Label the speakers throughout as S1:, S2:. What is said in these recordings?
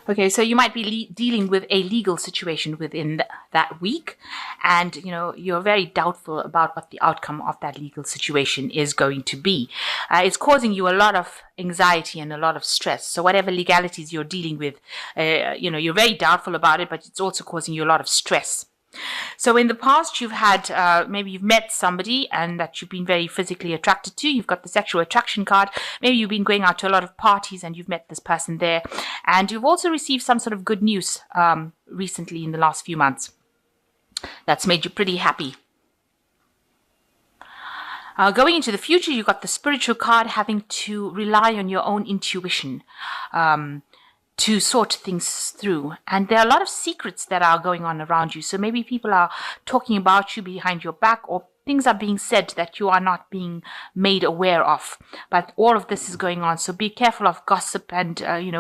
S1: Okay, so you might be dealing with a legal situation within that week, and you're very doubtful about what the outcome of that legal situation is going to be. It's causing you a lot of anxiety and a lot of stress. So whatever legalities you're dealing with, you're very doubtful about it, but it's also causing you a lot of stress. So in the past, you've had maybe you've met somebody and that you've been very physically attracted to. You've got the sexual attraction card. Maybe you've been going out to a lot of parties and you've met this person there. And you've also received some sort of good news recently in the last few months that's made you pretty happy. Going into the future, you've got the spiritual card, having to rely on your own intuition to sort things through. And there are a lot of secrets that are going on around you. So maybe people are talking about you behind your back, or things are being said that you are not being made aware of. But all of this is going on. So be careful of gossip and,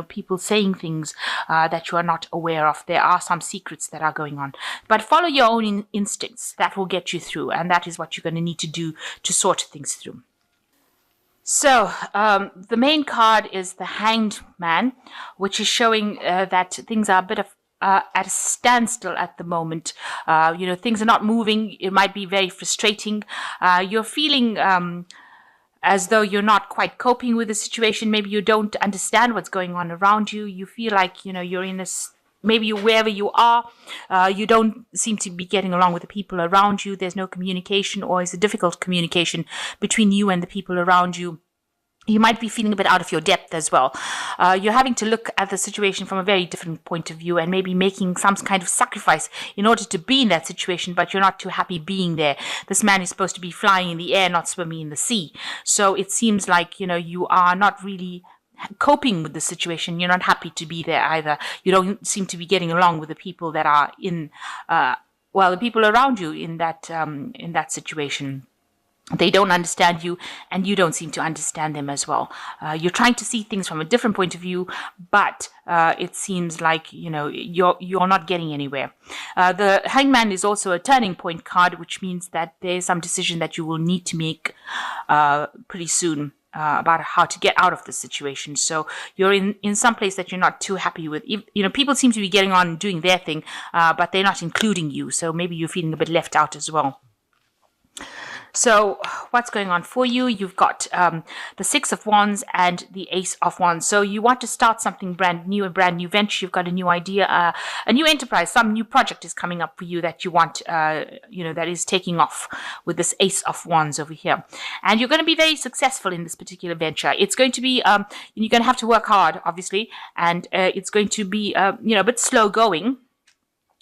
S1: people saying things that you are not aware of. There are some secrets that are going on. But follow your own instincts. That will get you through. And that is what you're going to need to do to sort things through. So the main card is the Hanged Man, which is showing that things are a bit of at a standstill at the moment. Things are not moving. It might be very frustrating. You're feeling as though you're not quite coping with the situation. Maybe you don't understand what's going on around you. You feel like, you're in this. Maybe wherever you are, you don't seem to be getting along with the people around you. There's no communication, or it's a difficult communication between you and the people around you. You might be feeling a bit out of your depth as well. You're having to look at the situation from a very different point of view and maybe making some kind of sacrifice in order to be in that situation, but you're not too happy being there. This man is supposed to be flying in the air, not swimming in the sea. So it seems like, you are not really coping with the situation. You're not happy to be there either. You don't seem to be getting along with the people that are the people around you in that situation. They don't understand you, and you don't seem to understand them as well. You're trying to see things from a different point of view, but it seems like you're not getting anywhere. The Hangman is also a turning point card, which means that there's some decision that you will need to make pretty soon. About how to get out of the situation. So you're in some place that you're not too happy with. People seem to be getting on and doing their thing, but they're not including you. So maybe you're feeling a bit left out as well. So what's going on for you? You've got the Six of Wands and the Ace of Wands. So you want to start something brand new, a brand new venture. You've got a new idea, a new enterprise. Some new project is coming up for you that you want, that is taking off with this Ace of Wands over here. And you're going to be very successful in this particular venture. It's going to be, you're going to have to work hard, obviously, and it's going to be, a bit slow going,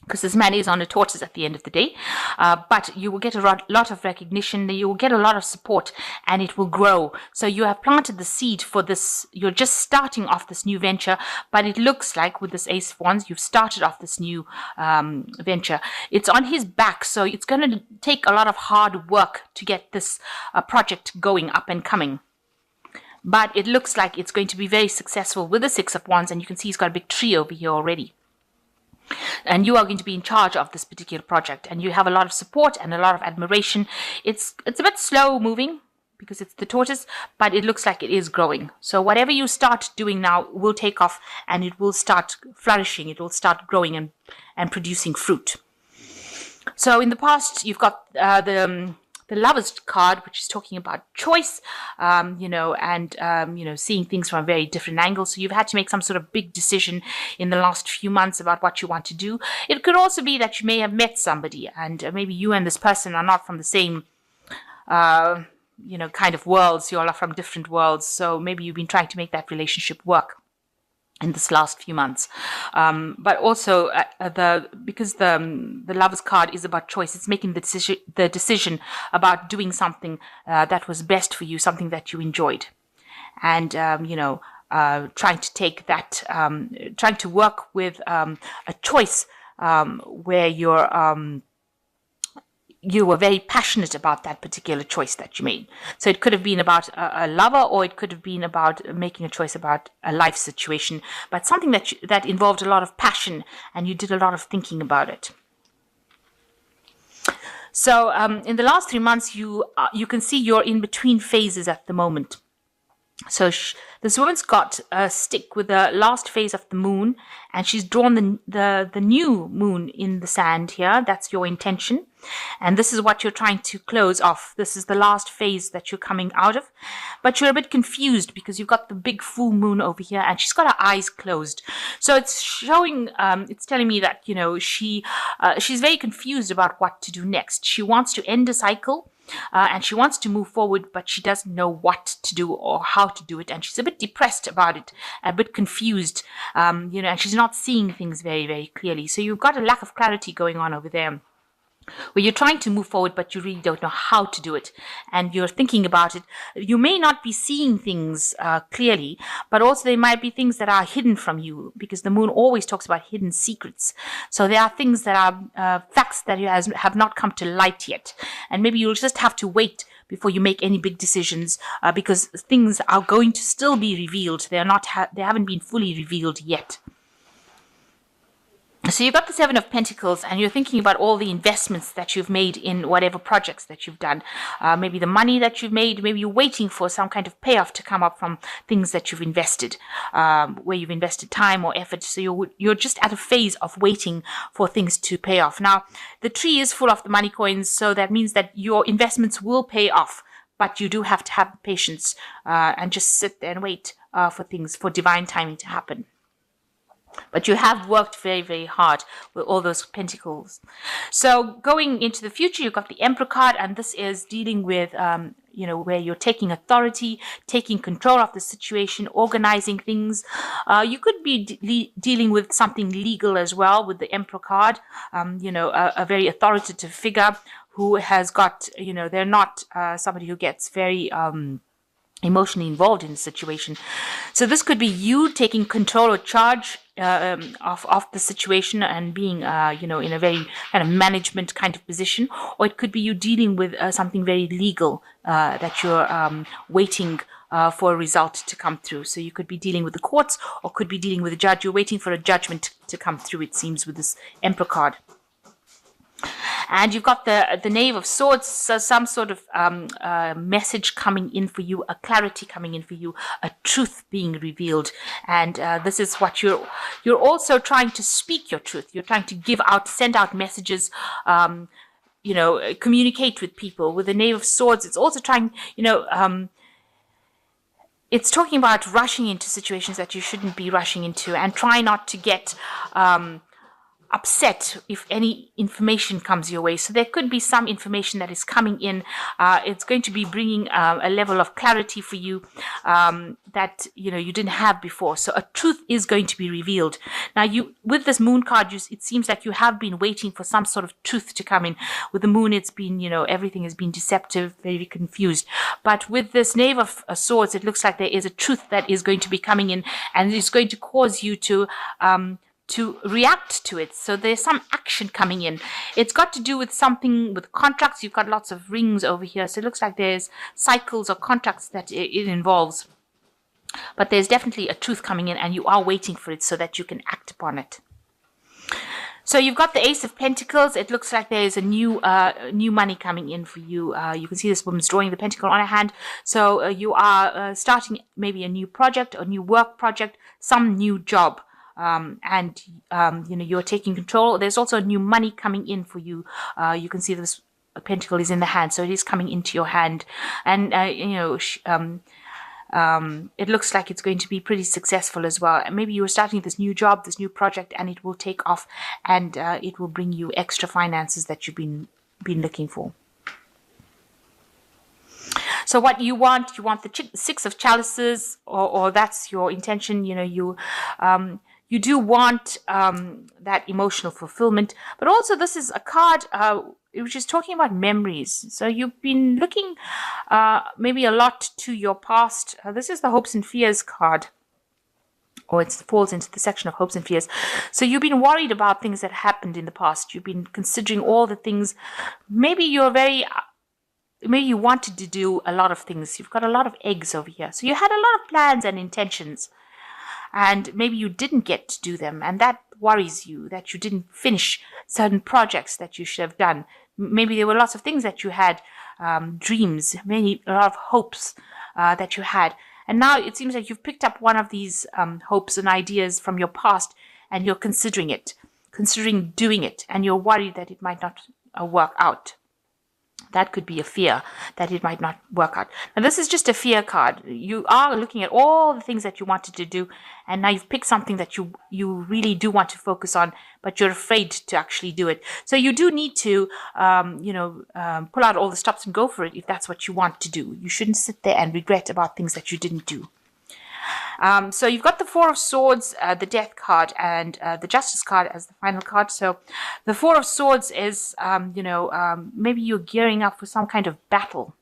S1: because this man is on a tortoise at the end of the day. But you will get a lot of recognition, you will get a lot of support, and it will grow. So you have planted the seed for this. You're just starting off this new venture, but it looks like with this Ace of Wands, you've started off this new venture. It's on his back, so it's going to take a lot of hard work to get this project going, up and coming. But it looks like it's going to be very successful with the Six of Wands, and you can see he's got a big tree over here already. And you are going to be in charge of this particular project, and you have a lot of support and a lot of admiration. It's a bit slow moving because it's the tortoise, but it looks like it is growing. So whatever you start doing now will take off, and it will start flourishing. It will start growing and producing fruit. So in the past, you've got the Lover's card, which is talking about choice, seeing things from a very different angle. So you've had to make some sort of big decision in the last few months about what you want to do. It could also be that you may have met somebody, and maybe you and this person are not from the same, kind of worlds. You all are from different worlds. So maybe you've been trying to make that relationship work in this last few months, but also because the Lover's card is about choice. It's making the decision about doing something that was best for you, something that you enjoyed, and trying to take that, trying to work with a choice where you were very passionate about that particular choice that you made. So it could have been about a lover, or it could have been about making a choice about a life situation, but something that involved a lot of passion, and you did a lot of thinking about it. So in the last 3 months, you can see you're in between phases at the moment. So this woman's got a stick with the last phase of the moon, and she's drawn the new moon in the sand here. That's your intention, and this is what you're trying to close off. This is the last phase that you're coming out of, but you're a bit confused because you've got the big full moon over here, and she's got her eyes closed. So it's showing, it's telling me that she's very confused about what to do next. She wants to end a cycle. And she wants to move forward, but she doesn't know what to do or how to do it. And she's a bit depressed about it, a bit confused, and she's not seeing things very, very clearly. So you've got a lack of clarity going on over there, where you're trying to move forward, but you really don't know how to do it. And you're thinking about it. You may not be seeing things clearly, but also there might be things that are hidden from you, because the moon always talks about hidden secrets. So there are things that are facts that have not come to light yet. And maybe you'll just have to wait before you make any big decisions, because things are going to still be revealed. They haven't been fully revealed yet. So you've got the Seven of Pentacles, and you're thinking about all the investments that you've made in whatever projects that you've done. Maybe the money that you've made, maybe you're waiting for some kind of payoff to come up from things that you've invested, where you've invested time or effort. So you're just at a phase of waiting for things to pay off. Now, the tree is full of the money coins, so that means that your investments will pay off. But you do have to have patience and just sit there and wait for divine timing to happen. But you have worked very, very hard with all those pentacles. So going into the future, you've got the Emperor card, and this is dealing with, where you're taking authority, taking control of the situation, organizing things. You could be dealing with something legal as well with the Emperor card, a very authoritative figure who has got, they're not somebody who gets very emotionally involved in the situation. So this could be you taking control or charge of the situation and being, in a very kind of management kind of position, or it could be you dealing with something very legal that you're waiting for a result to come through. So you could be dealing with the courts, or could be dealing with a judge. You're waiting for a judgment to come through, it seems, with this Emperor card. And you've got the Knave of Swords, so some sort of message coming in for you, a clarity coming in for you, a truth being revealed. And this is what you're also trying to speak your truth. You're trying to send out messages, communicate with people. With the Knave of Swords, it's also trying, it's talking about rushing into situations that you shouldn't be rushing into, and try not to get upset if any information comes your way. So there could be some information that is coming in. It's going to be bringing a level of clarity for you that you didn't have before. So a truth is going to be revealed. Now, with this Moon card, it seems like you have been waiting for some sort of truth to come in. With the Moon, it's been everything has been deceptive, very confused. But with this Knave of Swords, it looks like there is a truth that is going to be coming in, and it's going to cause you to react to it. So there's some action coming in. It's got to do with something with contracts. You've got lots of rings over here. So it looks like there's cycles or contracts that it involves. But there's definitely a truth coming in, and you are waiting for it so that you can act upon it. So you've got the Ace of Pentacles. It looks like there is a new money coming in for you. You can see this woman's drawing the pentacle on her hand. So you are starting maybe a new project, a new work project, some new job. You're taking control. There's also new money coming in for you. You can see this pentacle is in the hand, so it is coming into your hand, and it looks like it's going to be pretty successful as well. Maybe you're starting this new job, this new project, and it will take off, and it will bring you extra finances that you've been looking for. So what you want the Six of Chalices, or that's your intention. You do want that emotional fulfillment, but also this is a card which is talking about memories. So you've been looking maybe a lot to your past. This is the Hopes and Fears card, or it falls into the section of Hopes and Fears. So you've been worried about things that happened in the past. You've been considering all the things. Maybe you wanted to do a lot of things. You've got a lot of eggs over here. So you had a lot of plans and intentions, and maybe you didn't get to do them, and that worries you, that you didn't finish certain projects that you should have done. Maybe there were lots of things that you had, dreams, a lot of hopes that you had, And now it seems like you've picked up one of these hopes and ideas from your past, and you're considering doing it, and you're worried that it might not work out. That could be a fear that it might not work out. Now, this is just a fear card. You are looking at all the things that you wanted to do, and now you've picked something that you really do want to focus on, but you're afraid to actually do it. So you do need to, pull out all the stops and go for it if that's what you want to do. You shouldn't sit there and regret about things that you didn't do. So you've got the Four of Swords, the Death card, and the Justice card as the final card. So the Four of Swords is, maybe you're gearing up for some kind of battle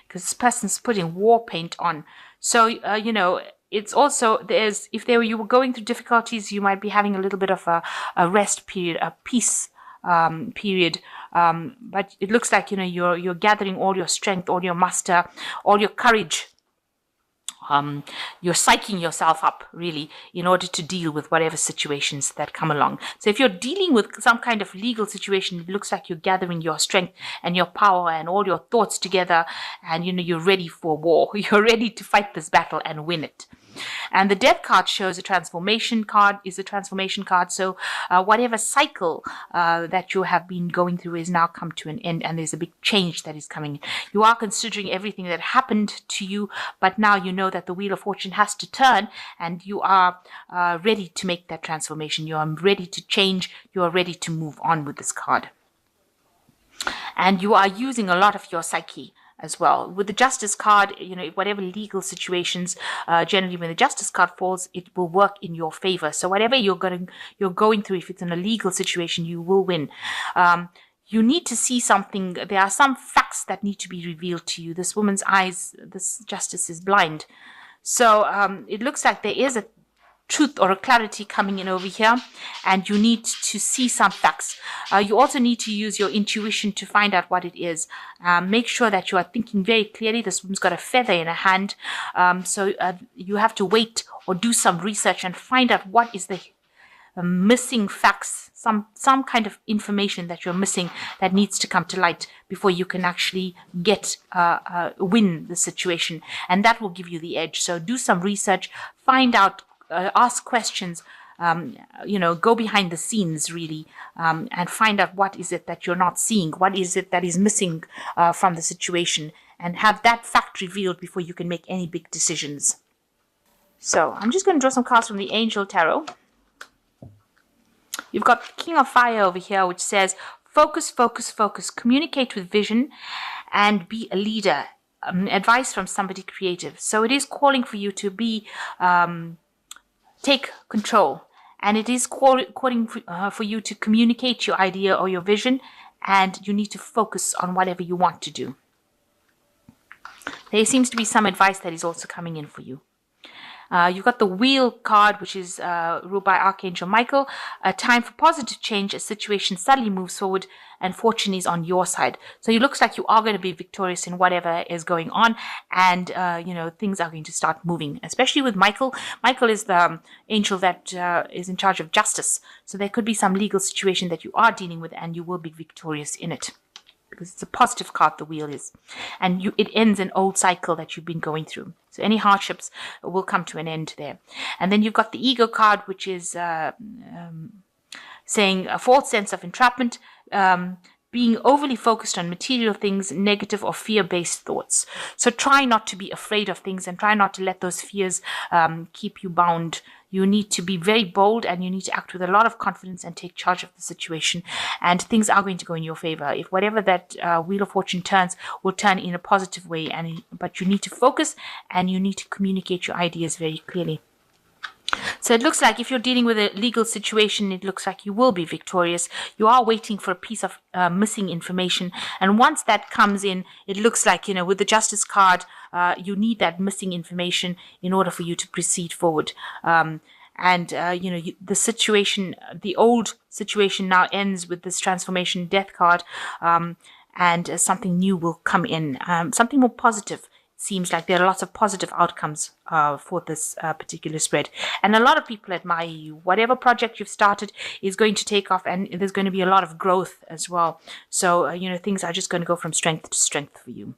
S1: because this person's putting war paint on. So, it's also, if you were going through difficulties, you might be having a little bit of a rest period, a peace period. But it looks like, you're gathering all your strength, all your muster, all your courage. You're psyching yourself up, really, in order to deal with whatever situations that come along. So if you're dealing with some kind of legal situation, it looks like you're gathering your strength and your power and all your thoughts together, and, you're ready for war. You're ready to fight this battle and win it. And the Death card shows a transformation card, So whatever cycle that you have been going through is now come to an end, and there's a big change that is coming. You are considering everything that happened to you, but now you know that the Wheel of Fortune has to turn, and you are ready to make that transformation. You are ready to change. You are ready to move on with this card. And you are using a lot of your psyche as well. With the Justice card, whatever legal situations, generally when the Justice card falls, it will work in your favor. So whatever you're going through, if it's in a legal situation, you will win. You need to see something. There are some facts that need to be revealed to you. This woman's eyes, this Justice is blind. So it looks like there is a truth or a clarity coming in over here, and you need to see some facts. You also need to use your intuition to find out what it is. Make sure that you are thinking very clearly. This woman's got a feather in her hand, so you have to wait or do some research and find out what is the missing facts, some kind of information that you're missing that needs to come to light before you can actually win the situation, and that will give you the edge. So do some research, find out, ask questions, go behind the scenes, really, and find out what is it that you're not seeing, what is it that is missing from the situation, and have that fact revealed before you can make any big decisions. So I'm just going to draw some cards from the Angel Tarot. You've got the King of Fire over here, which says, focus, focus, focus, communicate with vision, and be a leader. Advice from somebody creative. So it is calling for you to be take control, and it is calling for you to communicate your idea or your vision, and you need to focus on whatever you want to do. There seems to be some advice that is also coming in for you. You've got the Wheel card, which is ruled by Archangel Michael. A time for positive change. A situation suddenly moves forward and fortune is on your side. So it looks like you are going to be victorious in whatever is going on, and things are going to start moving, especially with Michael. Michael is the angel that is in charge of justice. So there could be some legal situation that you are dealing with, and you will be victorious in it, because it's a positive card, the Wheel is. And it ends an old cycle that you've been going through. So any hardships will come to an end there. And then you've got the Ego card, which is saying a false sense of entrapment, being overly focused on material things, negative or fear-based thoughts. So try not to be afraid of things, and try not to let those fears keep you bound. You need to be very bold, and you need to act with a lot of confidence and take charge of the situation, and things are going to go in your favor. If whatever that Wheel of Fortune turns will turn in a positive way, but you need to focus, and you need to communicate your ideas very clearly. So it looks like if you're dealing with a legal situation, it looks like you will be victorious. You are waiting for a piece of missing information. And once that comes in, it looks like, with the Justice card, you need that missing information in order for you to proceed forward. The situation, the old situation now ends with this transformation Death card, and something new will come in, something more positive. Seems like there are lots of positive outcomes for this particular spread, and a lot of people admire you. Whatever project you've started is going to take off, and there's going to be a lot of growth as well. So things are just going to go from strength to strength for you.